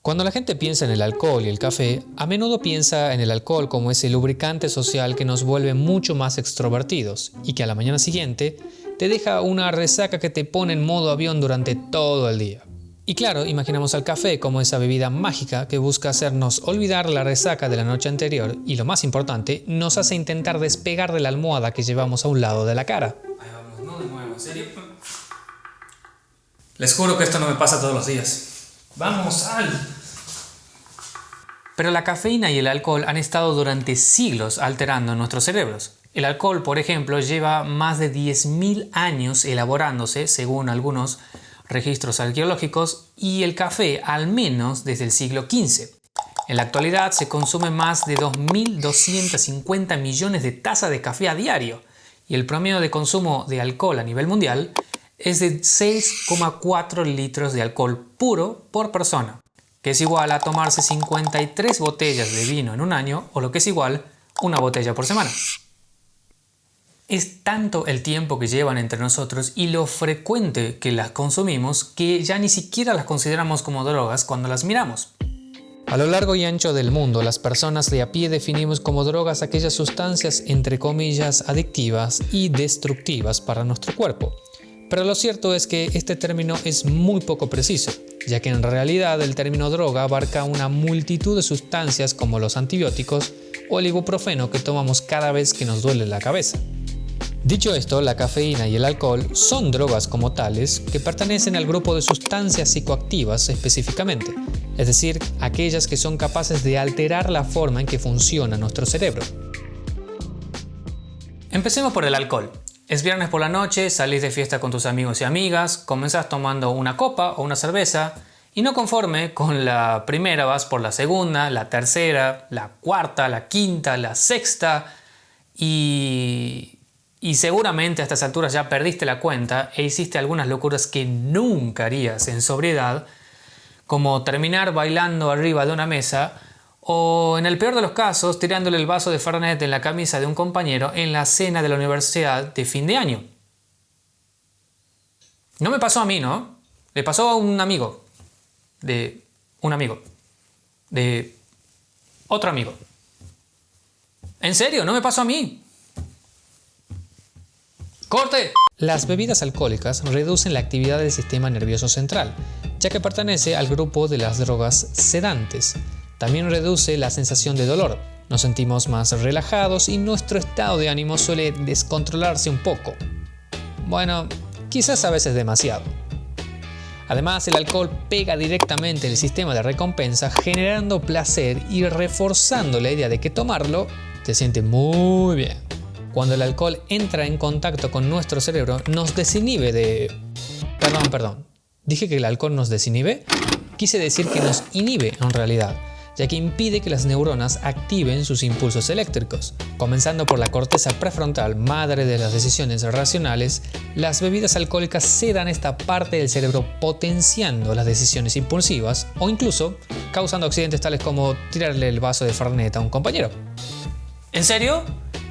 Cuando la gente piensa en el alcohol y el café, a menudo piensa en el alcohol como ese lubricante social que nos vuelve mucho más extrovertidos y que a la mañana siguiente te deja una resaca que te pone en modo avión durante todo el día. Y claro, imaginamos al café como esa bebida mágica que busca hacernos olvidar la resaca de la noche anterior y, lo más importante, nos hace intentar despegar de la almohada que llevamos a un lado de la cara. Ahí vamos, no de nuevo, ¿en serio? Les juro que esto no me pasa todos los días. ¡Vamos, sal! Pero la cafeína y el alcohol han estado durante siglos alterando nuestros cerebros. El alcohol, por ejemplo, lleva más de 10.000 años elaborándose, según algunos registros arqueológicos, y el café al menos desde el siglo XV. En la actualidad se consume más de 2.250 millones de tazas de café a diario y el promedio de consumo de alcohol a nivel mundial es de 6,4 litros de alcohol puro por persona, que es igual a tomarse 53 botellas de vino en un año, o lo que es igual, una botella por semana. Es tanto el tiempo que llevan entre nosotros y lo frecuente que las consumimos que ya ni siquiera las consideramos como drogas cuando las miramos. A lo largo y ancho del mundo, las personas de a pie definimos como drogas aquellas sustancias entre comillas adictivas y destructivas para nuestro cuerpo. Pero lo cierto es que este término es muy poco preciso, ya que en realidad el término droga abarca una multitud de sustancias como los antibióticos o el ibuprofeno que tomamos cada vez que nos duele la cabeza. Dicho esto, la cafeína y el alcohol son drogas como tales que pertenecen al grupo de sustancias psicoactivas específicamente, es decir, aquellas que son capaces de alterar la forma en que funciona nuestro cerebro. Empecemos por el alcohol. Es viernes por la noche, salís de fiesta con tus amigos y amigas, comenzás tomando una copa o una cerveza y no conforme con la primera vas por la segunda, la tercera, la cuarta, la quinta, la sexta y seguramente a estas alturas ya perdiste la cuenta e hiciste algunas locuras que nunca harías en sobriedad, como terminar bailando arriba de una mesa o, en el peor de los casos, tirándole el vaso de Fernet en la camisa de un compañero en la cena de la universidad de fin de año. No me pasó a mí, ¿no? Le pasó a un amigo. De un amigo. De otro amigo. ¿En serio? ¿No me pasó a mí? ¡Corte! Las bebidas alcohólicas reducen la actividad del sistema nervioso central, ya que pertenece al grupo de las drogas sedantes. También reduce la sensación de dolor, nos sentimos más relajados y nuestro estado de ánimo suele descontrolarse un poco. Bueno, quizás a veces demasiado. Además, el alcohol pega directamente en el sistema de recompensa, generando placer y reforzando la idea de que tomarlo te siente muy bien. Cuando el alcohol entra en contacto con nuestro cerebro, nos desinhibe de... Perdón. ¿Dije que el alcohol nos desinhibe? Quise decir que nos inhibe en realidad, ya que impide que las neuronas activen sus impulsos eléctricos. Comenzando por la corteza prefrontal, madre de las decisiones racionales, las bebidas alcohólicas sedan esta parte del cerebro, potenciando las decisiones impulsivas o incluso causando accidentes tales como tirarle el vaso de Fernet a un compañero. ¿En serio?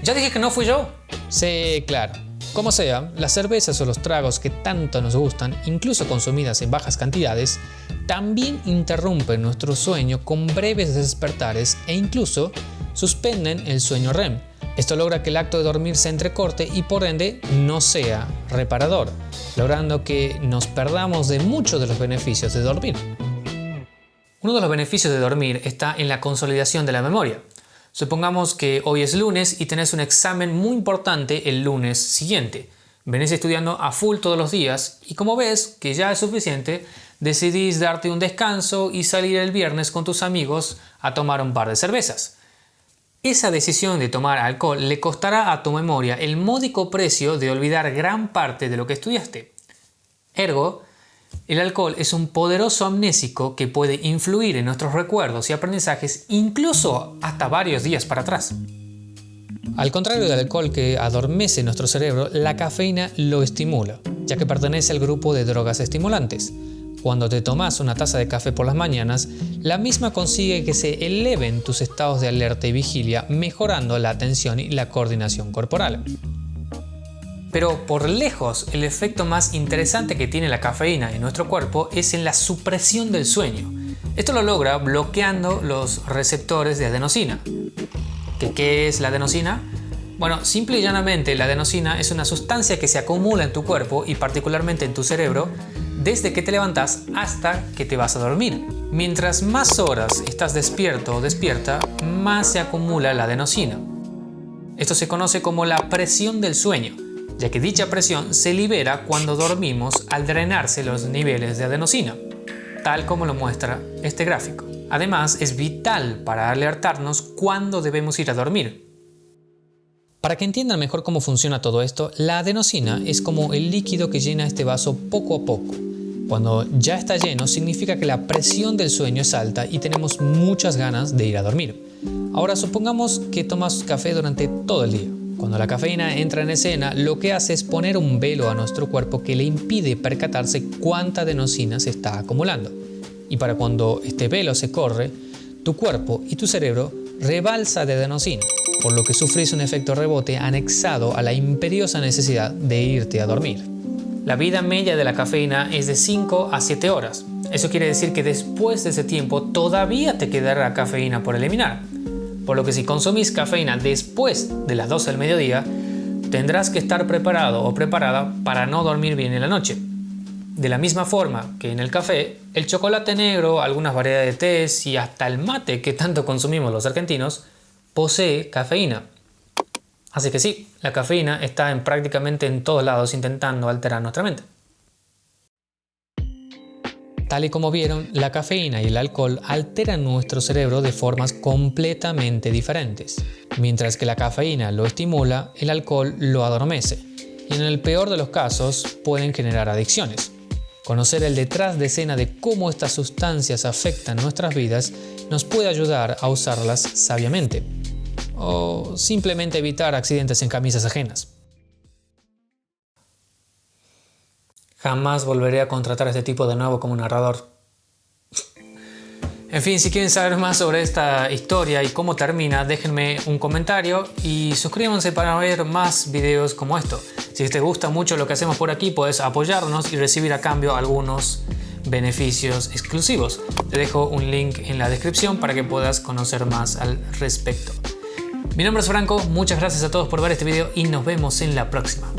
Ya dije que no fui yo. Sí, claro. Como sea, las cervezas o los tragos que tanto nos gustan, incluso consumidas en bajas cantidades, también interrumpen nuestro sueño con breves despertares e incluso suspenden el sueño REM. Esto logra que el acto de dormir se entrecorte y por ende no sea reparador, logrando que nos perdamos de muchos de los beneficios de dormir. Uno de los beneficios de dormir está en la consolidación de la memoria. Supongamos que hoy es lunes y tenés un examen muy importante el lunes siguiente. Venís estudiando a full todos los días y como ves que ya es suficiente, decidís darte un descanso y salir el viernes con tus amigos a tomar un par de cervezas. Esa decisión de tomar alcohol le costará a tu memoria el módico precio de olvidar gran parte de lo que estudiaste. Ergo, el alcohol es un poderoso amnésico que puede influir en nuestros recuerdos y aprendizajes incluso hasta varios días para atrás. Al contrario del alcohol que adormece nuestro cerebro, la cafeína lo estimula, ya que pertenece al grupo de drogas estimulantes. Cuando te tomas una taza de café por las mañanas, la misma consigue que se eleven tus estados de alerta y vigilia, mejorando la atención y la coordinación corporal. Pero por lejos, el efecto más interesante que tiene la cafeína en nuestro cuerpo es en la supresión del sueño. Esto lo logra bloqueando los receptores de adenosina. ¿Qué es la adenosina? Bueno, simple y llanamente la adenosina es una sustancia que se acumula en tu cuerpo y particularmente en tu cerebro desde que te levantas hasta que te vas a dormir. Mientras más horas estás despierto o despierta, más se acumula la adenosina. Esto se conoce como la presión del sueño, ya que dicha presión se libera cuando dormimos al drenarse los niveles de adenosina, tal como lo muestra este gráfico. Además, es vital para alertarnos cuándo debemos ir a dormir. Para que entiendan mejor cómo funciona todo esto, la adenosina es como el líquido que llena este vaso poco a poco. Cuando ya está lleno, significa que la presión del sueño es alta y tenemos muchas ganas de ir a dormir. Ahora supongamos que tomas café durante todo el día. Cuando la cafeína entra en escena, lo que hace es poner un velo a nuestro cuerpo que le impide percatarse cuánta adenosina se está acumulando. Y para cuando este velo se corre, tu cuerpo y tu cerebro rebalsa de adenosina, por lo que sufrís un efecto rebote anexado a la imperiosa necesidad de irte a dormir. La vida media de la cafeína es de 5 a 7 horas. Eso quiere decir que después de ese tiempo todavía te quedará cafeína por eliminar. Por lo que si consumís cafeína después de las 12 del mediodía, tendrás que estar preparado o preparada para no dormir bien en la noche. De la misma forma que en el café, el chocolate negro, algunas variedades de tés y hasta el mate que tanto consumimos los argentinos, posee cafeína. Así que sí, la cafeína está prácticamente en todos lados intentando alterar nuestra mente. Tal y como vieron, la cafeína y el alcohol alteran nuestro cerebro de formas completamente diferentes. Mientras que la cafeína lo estimula, el alcohol lo adormece. Y en el peor de los casos, pueden generar adicciones. Conocer el detrás de escena de cómo estas sustancias afectan nuestras vidas nos puede ayudar a usarlas sabiamente. O simplemente evitar accidentes en camisas ajenas. Jamás volveré a contratar a este tipo de nuevo como narrador. En fin, si quieren saber más sobre esta historia y cómo termina, déjenme un comentario y suscríbanse para ver más videos como esto. Si te gusta mucho lo que hacemos por aquí, puedes apoyarnos y recibir a cambio algunos beneficios exclusivos. Te dejo un link en la descripción para que puedas conocer más al respecto. Mi nombre es Franco, muchas gracias a todos por ver este video y nos vemos en la próxima.